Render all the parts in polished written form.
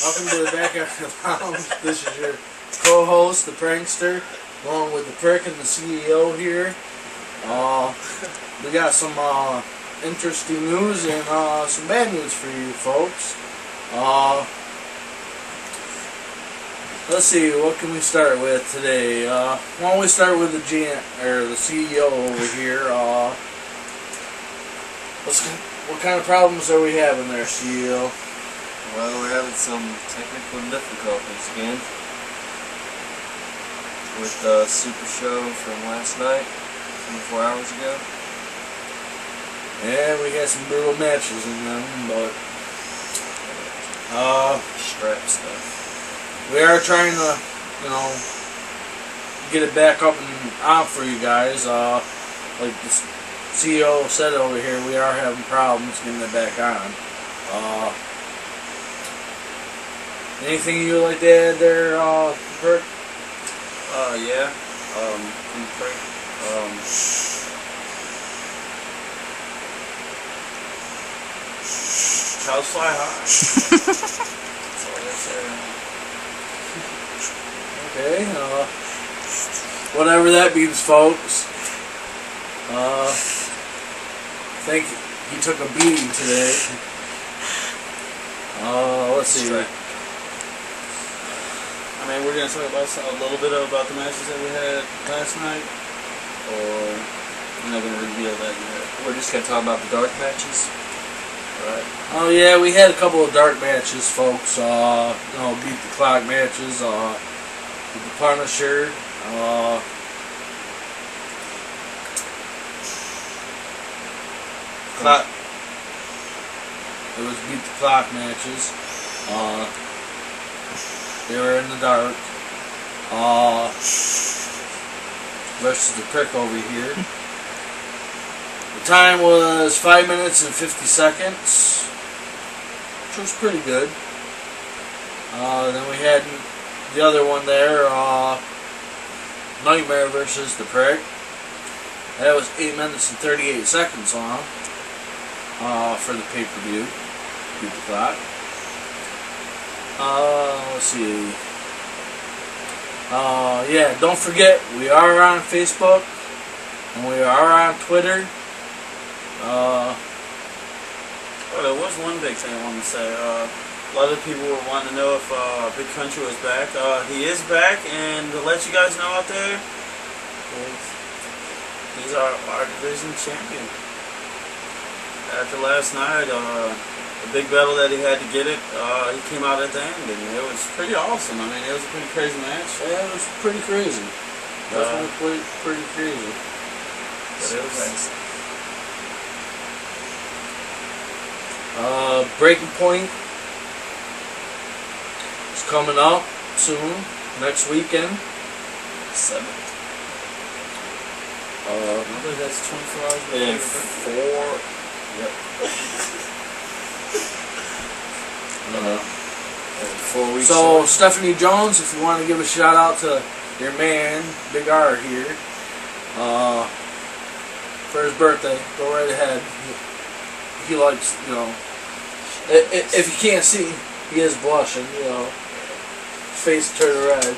Welcome to the Back After the Lounge. This is your co-host, the Prankster, along with the Prick and the CEO here. We got some interesting news and some bad news for you folks. Let's see, what can we start with today? Why don't we start with the CEO over here? What kind of problems are we having there, CEO? Well, we're having some technical difficulties again with the Super Show from last night, 24 hours ago. Yeah, we had some brutal matches in them, but strap stuff. we are trying to, get it back up and on for you guys. Like the CEO said over here, we are having problems getting it back on. Anything you would like to add there, Bert? Yeah. Cows fly high. That's all I gotta say. Okay, whatever that means, folks. I think he took a beating today. Let's see. I mean, we're going to talk about a little bit about the matches that we had last night, or we're not going to reveal that yet. We're just gonna talk about the dark matches. Right. Oh yeah, we had a couple of dark matches, folks. Beat the clock matches. With the Punisher. It was beat the clock matches. They were in the dark. Versus the Prick over here. The time was 5 minutes and 50 seconds, which was pretty good. Then we had the other one there, Nightmare versus the Prick. That was 8 minutes and 38 seconds long for the pay-per-view. Beat the clock. Let's see. Yeah, don't forget, we are on Facebook and we are on Twitter. Oh, there was one big thing I wanted to say. A lot of people were wanting to know if Big Country was back. He is back, and to let you guys know out there, he's our division champion. After last night, the big battle that he had to get it, he came out at the end, and it was pretty awesome. I mean, it was a pretty crazy match. Yeah, it was pretty crazy. Definitely pretty crazy. But it was nice. Breaking Point is coming up soon, next weekend. 7th. I believe that's 24 hours And before. 4. Yep. 4 weeks. So, short. Stephanie Jones, if you want to give a shout out to your man, Big R here, for his birthday, go right ahead. He likes, if you can't see, he is blushing, face turned red.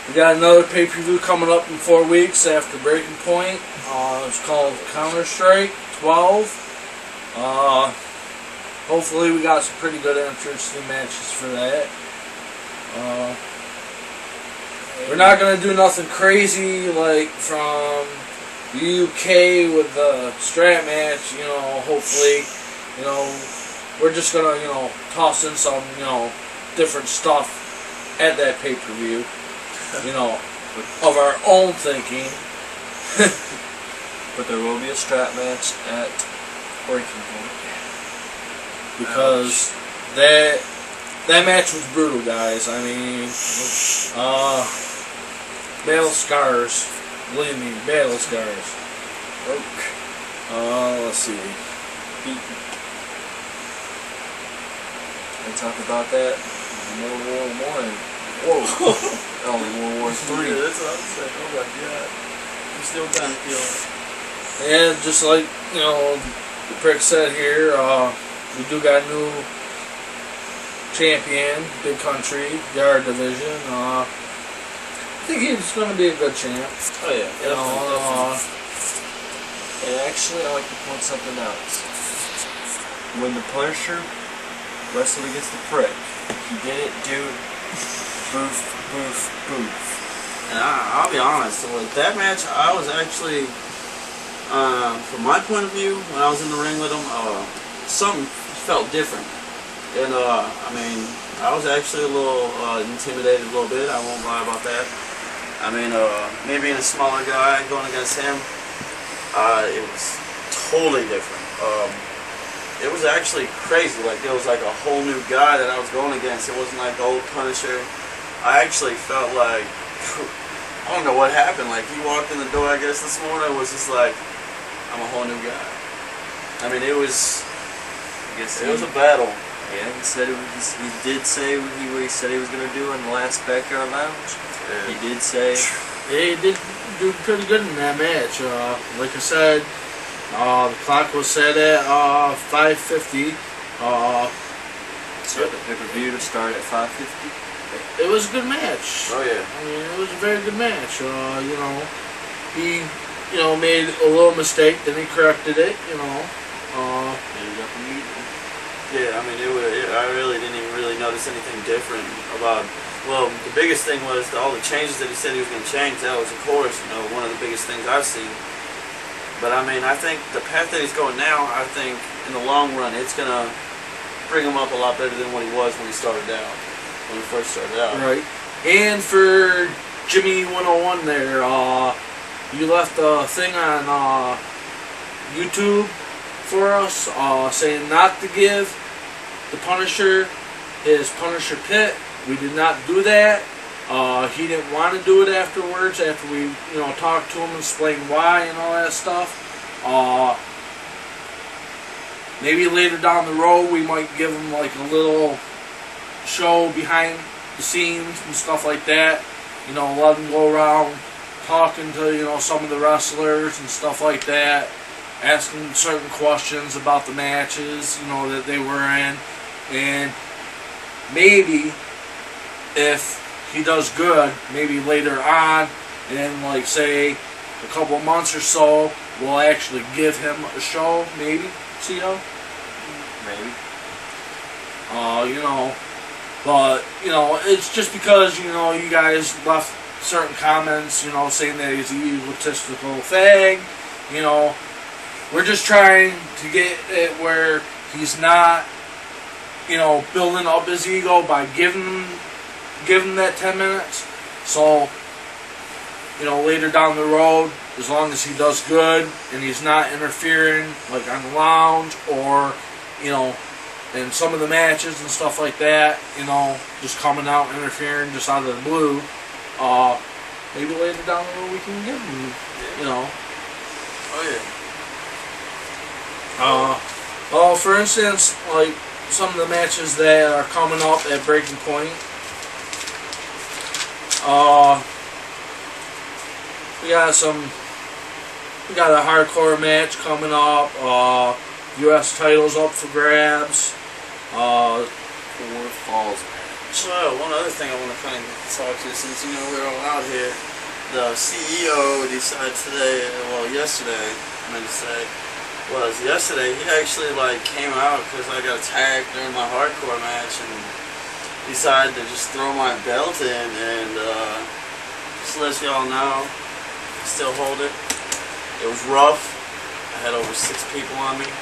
We got another pay-per-view coming up in 4 weeks after Breaking Point. It's called Counter-Strike 12. Hopefully we got some pretty good interesting matches for that. We're not going to do nothing crazy like from the UK with the strap match, hopefully. We're just going to, toss in some, different stuff at that pay-per-view. Of our own thinking. But there will be a strap match at Breaking Point. Because that match was brutal, guys. I mean, battle scars. Believe me, battle scars. Let's see. They talk about that in World War One. Whoa. World War III. Yeah, that's what I'm saying. Oh my god. I'm still kind of feeling it. Yeah, just like, the prick said here, we do got a new champion, Big Country, Yard Division. I think he's going to be a good champ. Oh yeah. You know, And actually, I like to point something out. When the Punisher wrestled against the Prick, he didn't do boof, boof, boof. And I'll be honest, with that match, I was actually, from my point of view, when I was in the ring with him, something felt different. And, I mean, I was actually a little intimidated a little bit, I won't lie about that. I mean, me being a smaller guy going against him, it was totally different. It was actually crazy, like it was like a whole new guy that I was going against. It wasn't like the old Punisher. I actually felt like, I don't know what happened, like he walked in the door I guess this morning, it was just like, I'm a whole new guy. I mean it was, I guess it was a battle. Yeah, he said he did say what he said he was going to do in the last Backyard Lounge. Yeah. He did say... yeah, he did do pretty good in that match. Like I said, the clock was set at 5:50. So the pay-per-view to start at 5:50. It was a good match. Oh yeah. I mean, it was a very good match. You know, he, you know, made a little mistake, then he corrected it. You know. Ended up immediately. Yeah, I mean, I really didn't even really notice anything different about. Well, the biggest thing was all the changes that he said he was going to change. That was, of course, you know, one of the biggest things I've seen. But I mean, I think the path that he's going now, I think in the long run, it's going to bring him up a lot better than what he was when he started out, when he first started out. Right. And for Jimmy 101 there, you left a thing on YouTube for us saying not to give the Punisher his Punisher pit. We did not do that. He didn't want to do it afterwards after we, you know, talked to him and explained why and all that stuff. Maybe later down the road we might give him like a little show behind the scenes and stuff like that. You know, let him go around talking to, you know, some of the wrestlers and stuff like that, asking certain questions about the matches, you know, that they were in. And maybe if he does good, maybe later on, in like say a couple of months or so, we'll actually give him a show, maybe, Cito? Maybe. You know, but, you know, it's just because, you know, you guys left certain comments, you know, saying that he's an egotistical thing, you know, we're just trying to get it where he's not, you know, building up his ego by giving that 10 minutes. So, you know, later down the road, as long as he does good and he's not interfering, like on the lounge or, you know, in some of the matches and stuff like that, you know, just coming out and interfering just out of the blue, maybe later down the road we can give him, you know. Oh yeah. Well, for instance, like some of the matches that are coming up at Breaking Point, we got a hardcore match coming up. U.S. titles up for grabs. Four Falls match. So one other thing I want to kind of talk to, since you know we're all out here, the CEO decided today, well yesterday, I meant to say, was yesterday he actually like came out because I got attacked during my hardcore match and decided to just throw my belt in and just to let y'all know, I still hold it. It was rough. I had over 6 people on me, and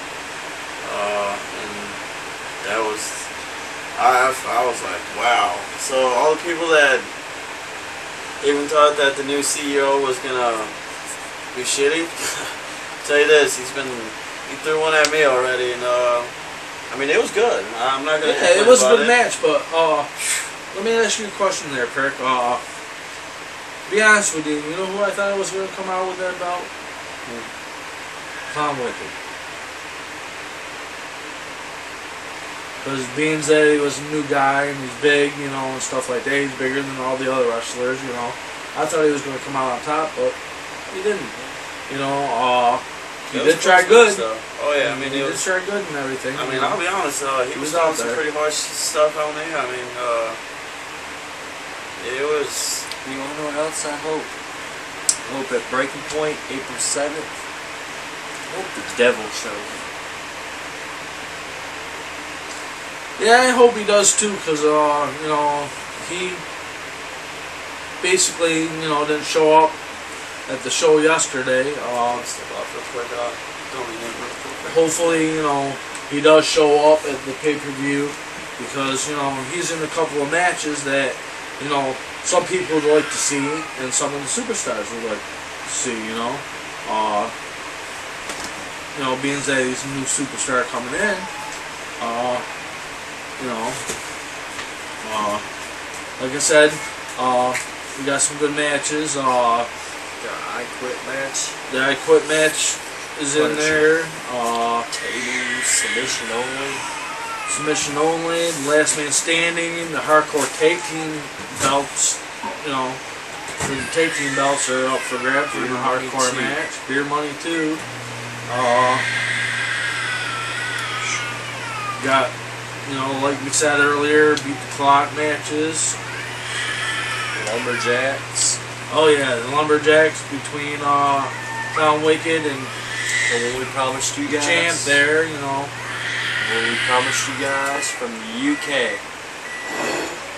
that was, I was like, wow. So all the people that even thought that the new CEO was gonna be shitty, tell you this, he threw one at me already, and I mean it was good. I'm not gonna. Yeah, it was a good match, but let me ask you a question there, Perk. To be honest with you, you know who I thought was going to come out with that belt? Tom Wicked. Because being that he was a new guy and he's big, you know, and stuff like that, he's bigger than all the other wrestlers, you know. I thought he was going to come out on top, but he didn't. You know, He did try good. Stuff. Oh yeah, I mean he it did was. try good and everything. I mean, I'll be honest. He was out throwing some there. pretty harsh stuff on me. I mean, it was. You wanna know what else I hope? I hope at Breaking Point, April 7th, I hope the devil shows up. Yeah, I hope he does too, because you know, he basically, you know, didn't show up at the show yesterday. Step off real quick. Don't mean it real quick. Hopefully, you know, he does show up at the pay-per-view, because, you know, he's in a couple of matches that, you know, some people would like to see and some of the superstars would like to see, you know. You know, being that he's a new superstar coming in, you know, like I said, we got some good matches. The I Quit match, The I Quit match is in there. tables, submission only. Submission only, the last man standing, the hardcore tag team belts, you know, the tag team belts are up for grabs for the Beer money hardcore too. match. Beer money too. Got, you know, like we said earlier, beat the clock matches. Lumberjacks. Oh yeah, the Lumberjacks between Clown Wicked and And what we promised you guys. Champ there, you know. What we promised you guys from the UK.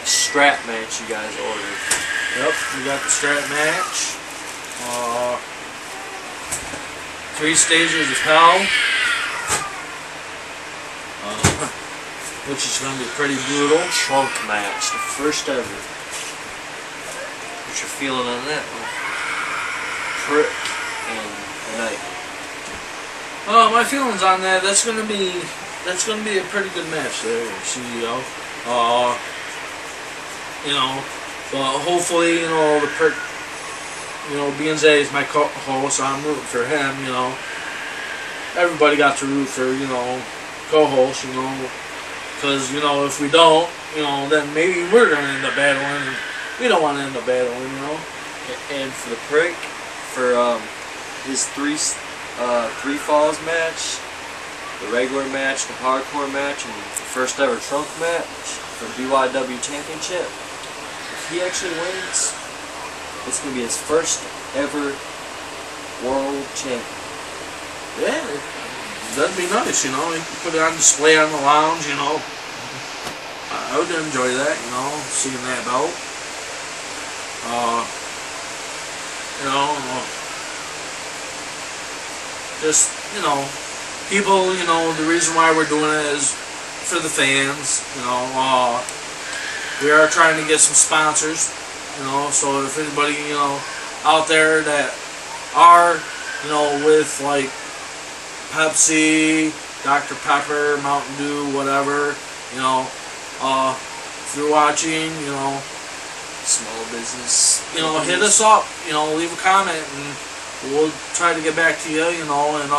Strap match you guys ordered. Yep, we got the strap match. 3 stages of hell. Which is going to be pretty brutal. Trunk match, the first ever. What's your feeling on that one? Prick and Knight. My feelings on that, that's going to be a pretty good match there, CEO. You know, but hopefully, you know, the Prick, you know, being Zay is my co-host, I'm rooting for him, you know. Everybody got to root for, you know, co-host, you know, because, you know, if we don't, you know, then maybe we're going to end up battling. We don't want to end up battling, you know. And for the Prick, for his three falls match, the regular match, the hardcore match, and the first ever trunk match for BYW Championship, if he actually wins, it's going to be his first ever world champion. Yeah, that'd be nice, you know. You could put it on display on the lounge, you know. I would enjoy that, you know, seeing that belt. You know, just, you know, people, you know, the reason why we're doing it is for the fans, you know. We are trying to get some sponsors, you know, so if anybody, you know, out there that are, you know, with, like, Pepsi, Dr. Pepper, Mountain Dew, whatever, you know, if you're watching, you know, Small business. you know, hit us up, you know, leave a comment, and we'll try to get back to you, you know, and,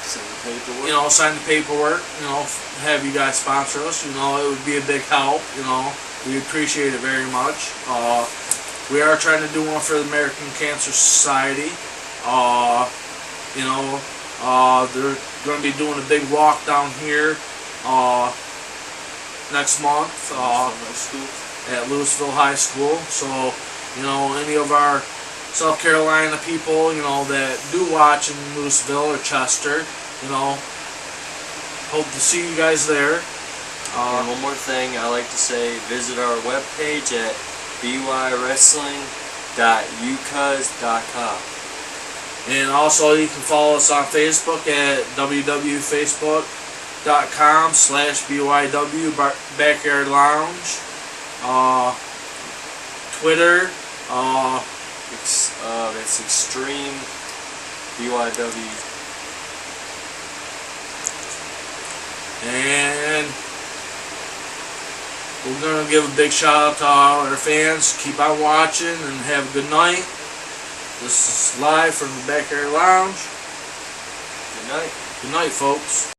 Send the paperwork. you know, sign the paperwork, you know, have you guys sponsor us, you know, it would be a big help, you know, we appreciate it very much. We are trying to do one for the American Cancer Society. You know, they're going to be doing a big walk down here next month at Louisville High School. So, you know, any of our South Carolina people, you know, that do watch in Louisville or Chester, you know, hope to see you guys there. And one more thing I like to say, visit our webpage at bywrestling.ucuz.com. And also you can follow us on Facebook at www.facebook.com/BYW Backyard Lounge. Twitter, It's Extreme BYW. and we're going to give a big shout out to all our fans. Keep on watching and have a good night. This is live from the Backyard Lounge. Good night. Good night, folks.